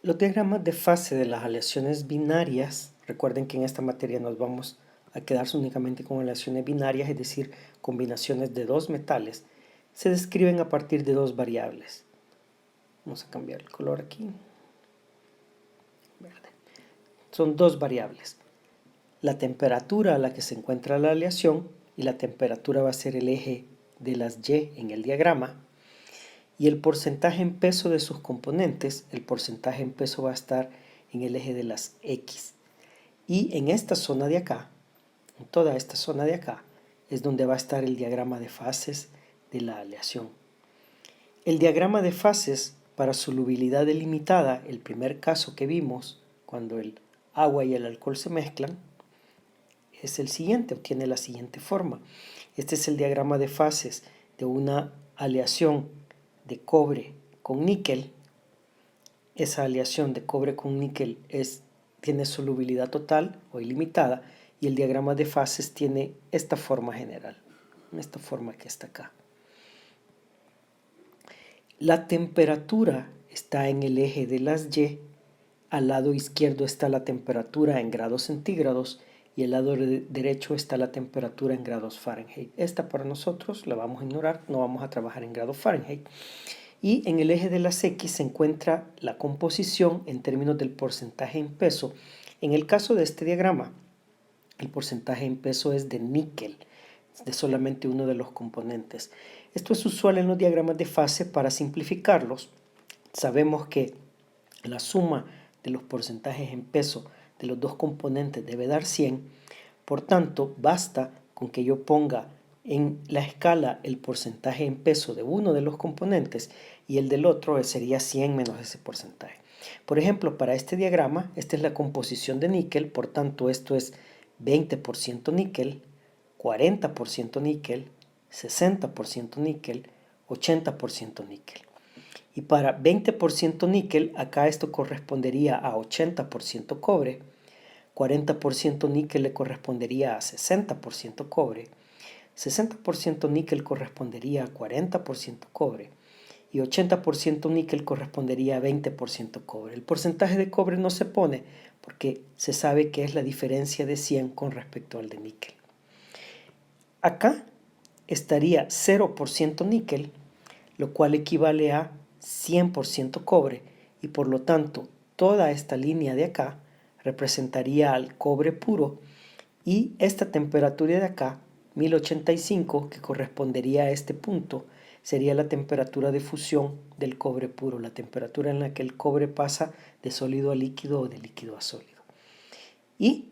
Los diagramas de fase de las aleaciones binarias, recuerden que en esta materia nos vamos a quedarse únicamente con aleaciones binarias, es decir, combinaciones de dos metales, se describen a partir de dos variables. Vamos a cambiar el color aquí. Verde. Son dos variables. La temperatura a la que se encuentra la aleación, y la temperatura va a ser el eje de las Y en el diagrama, y el porcentaje en peso de sus componentes, el porcentaje en peso va a estar en el eje de las X. Y en esta zona de acá, en toda esta zona de acá, es donde va a estar el diagrama de fases de la aleación. El diagrama de fases para solubilidad delimitada, el primer caso que vimos, cuando el agua y el alcohol se mezclan, es el siguiente, obtiene la siguiente forma. Este es el diagrama de fases de una aleación de cobre con níquel. Esa aleación de cobre con níquel tiene solubilidad total o ilimitada, y el diagrama de fases tiene esta forma general, esta forma que está acá. La temperatura está en el eje de las Y, al lado izquierdo está la temperatura en grados centígrados y al lado derecho está la temperatura en grados Fahrenheit. Esta para nosotros la vamos a ignorar, no vamos a trabajar en grados Fahrenheit. Y en el eje de las X se encuentra la composición en términos del porcentaje en peso. En el caso de este diagrama, el porcentaje en peso es de níquel, de solamente uno de los componentes. Esto es usual en los diagramas de fase. Para simplificarlos, sabemos que la suma de los porcentajes en peso de los dos componentes debe dar 100, por tanto, basta con que yo ponga en la escala el porcentaje en peso de uno de los componentes y el del otro sería 100 menos ese porcentaje. Por ejemplo, para este diagrama, esta es la composición de níquel, por tanto esto es 20% níquel, 40% níquel, 60% níquel, 80% níquel. Y para 20% níquel, acá esto correspondería a 80% cobre, 40% níquel le correspondería a 60% cobre, 60% níquel correspondería a 40% cobre y 80% níquel correspondería a 20% cobre. El porcentaje de cobre no se pone porque se sabe que es la diferencia de 100 con respecto al de níquel. Acá estaría 0% níquel, lo cual equivale a 100% cobre, y por lo tanto toda esta línea de acá representaría al cobre puro, y esta temperatura de acá, 1085, que correspondería a este punto, sería la temperatura de fusión del cobre puro, la temperatura en la que el cobre pasa de sólido a líquido o de líquido a sólido. Y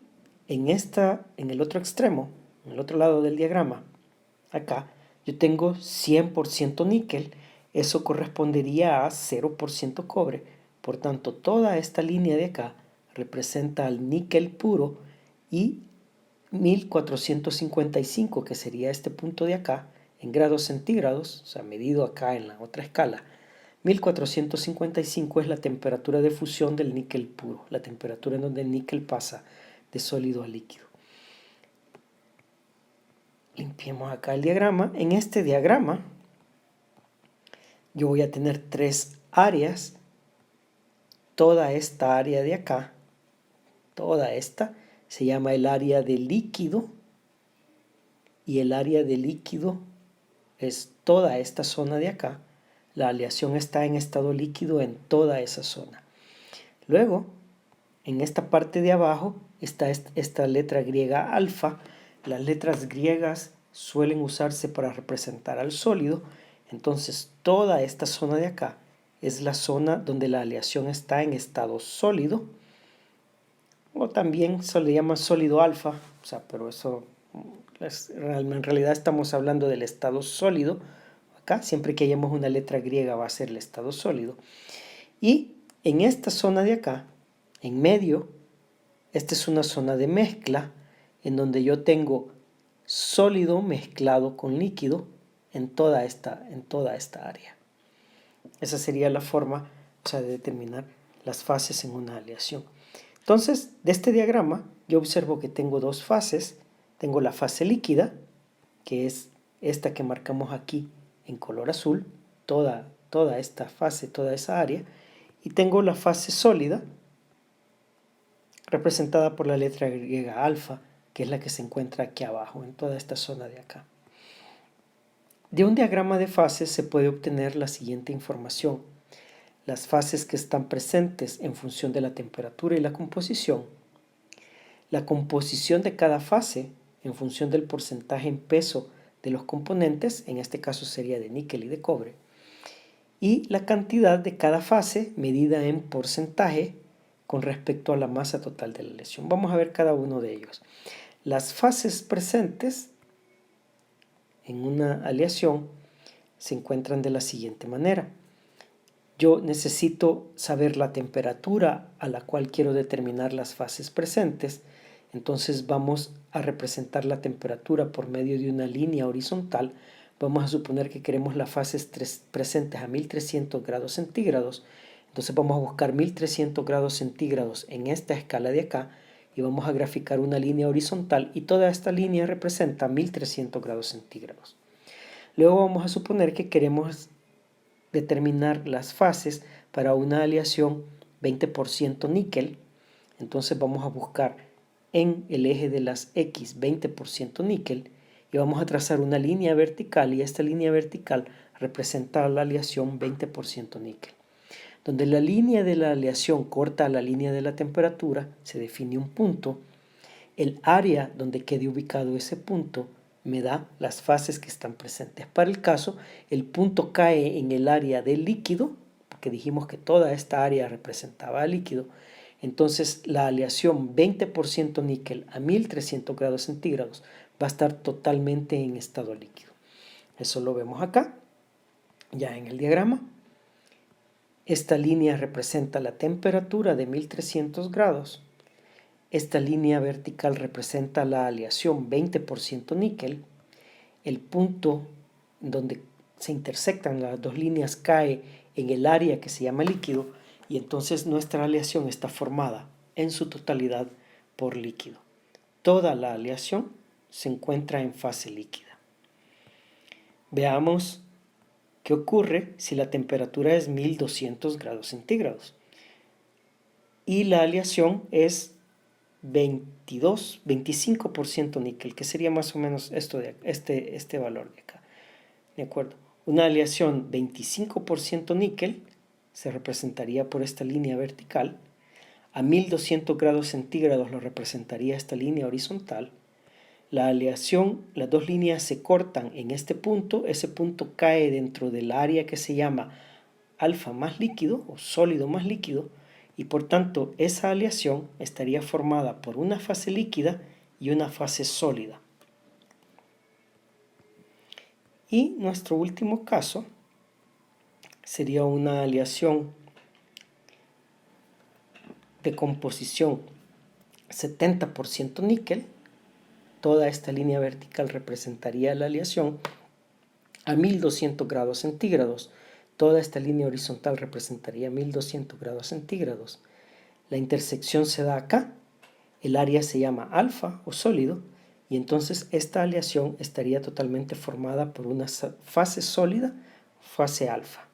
en el otro extremo, en el otro lado del diagrama, acá, yo tengo 100% níquel, eso correspondería a 0% cobre. Por tanto, toda esta línea de acá representa al níquel puro, y 1455, que sería este punto de acá, en grados centígrados, o sea, medido acá en la otra escala, 1455 es la temperatura de fusión del níquel puro, la temperatura en donde el níquel pasa de sólido a líquido. Limpiemos acá el diagrama. En este diagrama yo voy a tener tres áreas. Toda esta área de acá, toda esta, se llama el área de líquido, y el área de líquido es toda esta zona de acá. La aleación está en estado líquido en toda esa zona. Luego, en esta parte de abajo está esta letra griega alfa. Las letras griegas suelen usarse para representar al sólido. Entonces, toda esta zona de acá es la zona donde la aleación está en estado sólido, o también se le llama sólido alfa, o sea, pero eso en realidad estamos hablando del estado sólido. Acá, siempre que hayamos una letra griega, va a ser el estado sólido. Y en esta zona de acá, en medio, esta es una zona de mezcla en donde yo tengo sólido mezclado con líquido en toda esta área. Esa sería la forma, o sea, de determinar las fases en una aleación. Entonces, de este diagrama, yo observo que tengo dos fases. Tengo la fase líquida, que es esta que marcamos aquí en color azul, toda esta fase, toda esa área, Y tengo la fase sólida, representada por la letra griega alfa, que es la que se encuentra aquí abajo, en toda esta zona de acá. De un diagrama de fases se puede obtener la siguiente información: las fases que están presentes en función de la temperatura y la composición de cada fase en función del porcentaje en peso de los componentes, en este caso sería de níquel y de cobre, y la cantidad de cada fase medida en porcentaje con respecto a la masa total de la aleación. Vamos a ver cada uno de ellos. Las fases presentes en una aleación se encuentran de la siguiente manera. Yo necesito saber la temperatura a la cual quiero determinar las fases presentes. Entonces vamos a representar la temperatura por medio de una línea horizontal. Vamos a suponer que queremos las fases presentes a 1300 grados centígrados. Entonces vamos a buscar 1300 grados centígrados en esta escala de acá y vamos a graficar una línea horizontal y toda esta línea representa 1300 grados centígrados. Luego vamos a suponer que queremos determinar las fases para una aleación 20% níquel. Entonces vamos a buscar en el eje de las X 20% níquel y vamos a trazar una línea vertical, y esta línea vertical representa la aleación 20% níquel. Donde la línea de la aleación corta a la línea de la temperatura, se define un punto. El área donde quede ubicado ese punto me da las fases que están presentes. Para el caso, el punto cae en el área del líquido, porque dijimos que toda esta área representaba al líquido. Entonces la aleación 20% níquel a 1300 grados centígrados va a estar totalmente en estado líquido. Eso lo vemos acá, ya en el diagrama. Esta línea representa la temperatura de 1300 grados. Esta línea vertical representa la aleación 20% níquel. El punto donde se intersectan las dos líneas cae en el área que se llama líquido, y entonces nuestra aleación está formada en su totalidad por líquido. Toda la aleación se encuentra en fase líquida. Veamos qué ocurre si la temperatura es 1200 grados centígrados y la aleación es 25% níquel, que sería más o menos esto de este valor de acá. ¿De acuerdo? Una aleación 25% níquel se representaría por esta línea vertical. A 1200 grados centígrados lo representaría esta línea horizontal. La aleación, las dos líneas se cortan en este punto. Ese punto cae dentro del área que se llama alfa más líquido o sólido más líquido, y por tanto esa aleación estaría formada por una fase líquida y una fase sólida. Y nuestro último caso sería una aleación de composición 70% níquel. Toda esta línea vertical representaría la aleación a 1200 grados centígrados. Toda esta línea horizontal representaría 1200 grados centígrados. La intersección se da acá. El área se llama alfa o sólido, y entonces esta aleación estaría totalmente formada por una fase sólida, fase alfa.